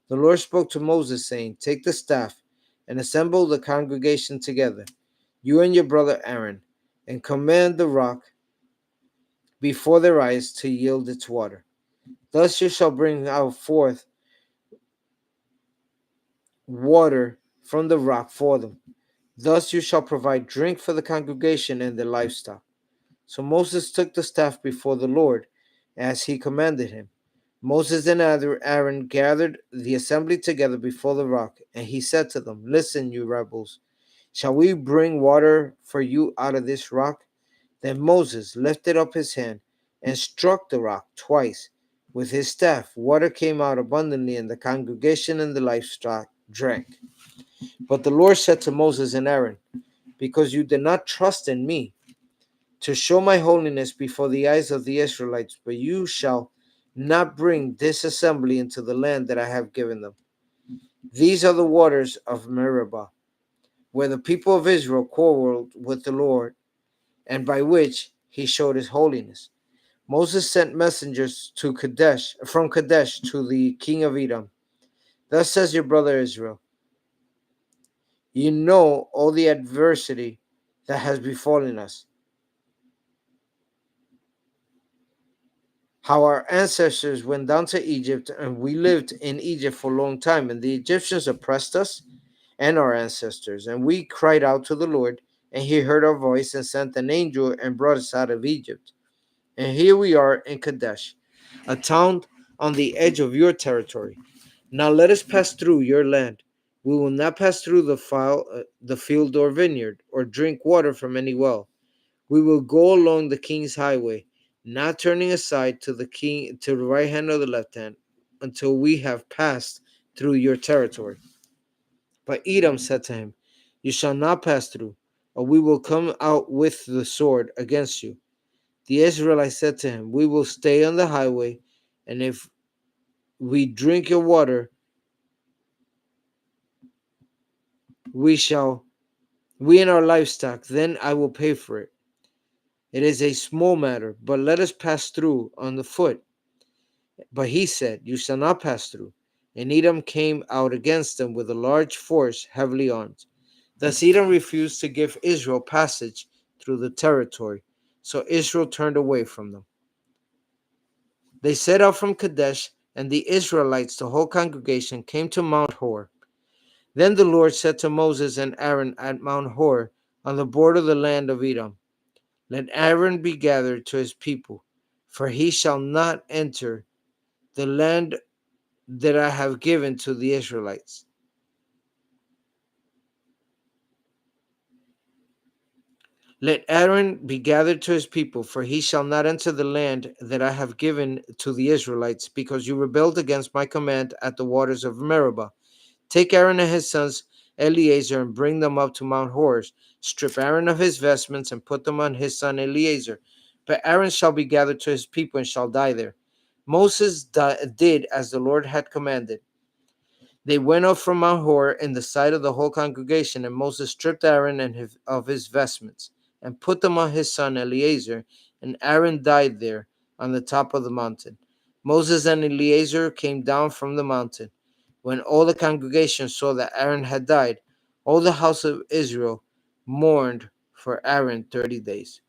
The Lord spoke to Moses, saying, Take the staff and assemble the congregation together, you and your brother Aaron, and command the rock before their eyes to yield its water. Thus you shall bring out forth water from the rock for them. Thus you shall provide drink for the congregation and their livestock. So Moses took the staff before the Lord, as he commanded him. Moses and Aaron gathered the assembly together before the rock, and he said to them, Listen, you rebels, shall we bring water for you out of this rock? Then Moses lifted up his hand and struck the rock twice with his staff. Water came out abundantly, and the congregation and the livestock drank. But the Lord said to Moses and Aaron, Because you did not trust in me to show my holiness before the eyes of the Israelites, but you shall not bring this assembly into the land that I have given them. These are the waters of Meribah, where the people of Israel quarreled with the Lord, and by which he showed his holiness. Moses sent messengers from Kadesh to the king of Edom. Thus says your brother Israel, you know all the adversity that has befallen us, how our ancestors went down to Egypt, and we lived in Egypt for a long time, and the Egyptians oppressed us and our ancestors, and we cried out to the Lord, and he heard our voice and sent an angel and brought us out of Egypt. And here we are in Kadesh, a town on the edge of your territory. Now let us pass through your land. We will not pass through the field or vineyard, or drink water from any well. We will go along the king's highway, not turning aside to the right hand or the left hand, until we have passed through your territory. But Edom said to him, you shall not pass through, or we will come out with the sword against you. The Israelites said to him, we will stay on the highway, and if we drink your water, we and our livestock, then I will pay for it. It is a small matter, but let us pass through on the foot. But he said, you shall not pass through. And Edom came out against them with a large force, heavily armed. Thus Edom refused to give Israel passage through the territory, so Israel turned away from them. They set out from Kadesh, and the Israelites, the whole congregation, came to Mount Hor. Then the Lord said to Moses and Aaron at Mount Hor, on the border of the land of Edom, let Aaron be gathered to his people, for he shall not enter the land that I have given to the Israelites. Let Aaron be gathered to his people, for he shall not enter the land that I have given to the Israelites, because you rebelled against my command at the waters of Meribah. Take Aaron and his sons Eleazar and bring them up to Mount Hor. Strip Aaron of his vestments and put them on his son Eleazar. But Aaron shall be gathered to his people and shall die there. Moses did as the Lord had commanded. They went up from Mount Hor in the sight of the whole congregation, and Moses stripped Aaron of his vestments and put them on his son Eleazar, and Aaron died there on the top of the mountain. Moses and Eleazar came down from the mountain. When all the congregation saw that Aaron had died, all the house of Israel mourned for Aaron 30 days.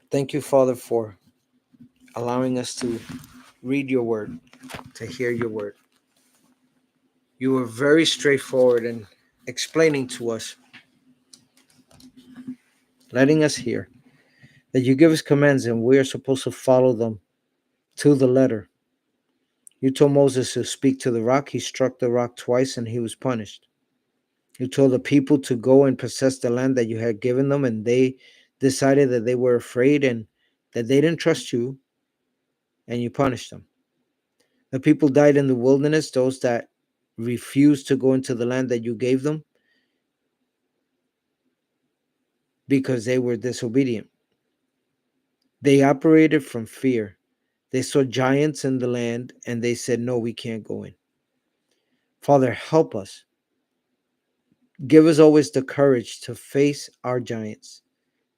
Thank you, Father, for allowing us to read your word, to hear your word. You were very straightforward in explaining to us, letting us hear that you give us commands and we are supposed to follow them to the letter. You told Moses to speak to the rock. He struck the rock twice and he was punished. You told the people to go and possess the land that you had given them, and they decided that they were afraid and that they didn't trust you, and you punished them. The people died in the wilderness, those that refused to go into the land that you gave them because they were disobedient. They operated from fear. They saw giants in the land and they said, no, we can't go in. Father, help us. Give us always the courage to face our giants,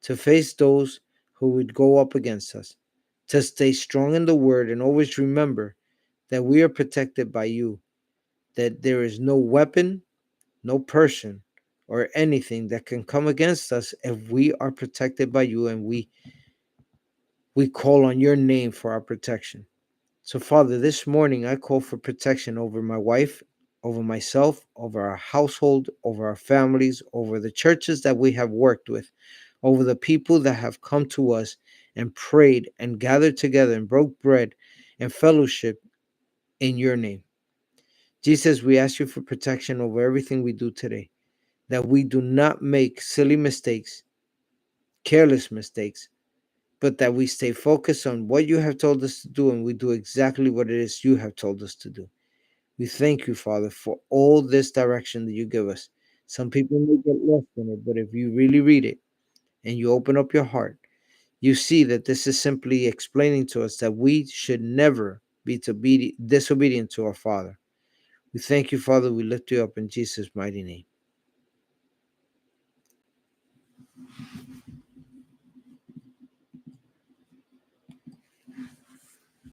to face those who would go up against us, to stay strong in the word and always remember that we are protected by you, that there is no weapon, no person, or anything that can come against us if we are protected by you and we call on your name for our protection. So, Father, this morning I call for protection over my wife, over myself, over our household, over our families, over the churches that we have worked with, over the people that have come to us and prayed and gathered together and broke bread and fellowship in your name. Jesus, we ask you for protection over everything we do today, that we do not make silly mistakes, careless mistakes, but that we stay focused on what you have told us to do and we do exactly what it is you have told us to do. We thank you, Father, for all this direction that you give us. Some people may get lost in it, but if you really read it and you open up your heart, you see that this is simply explaining to us that we should never be disobedient to our Father. We thank you, Father. We lift you up in Jesus' mighty name.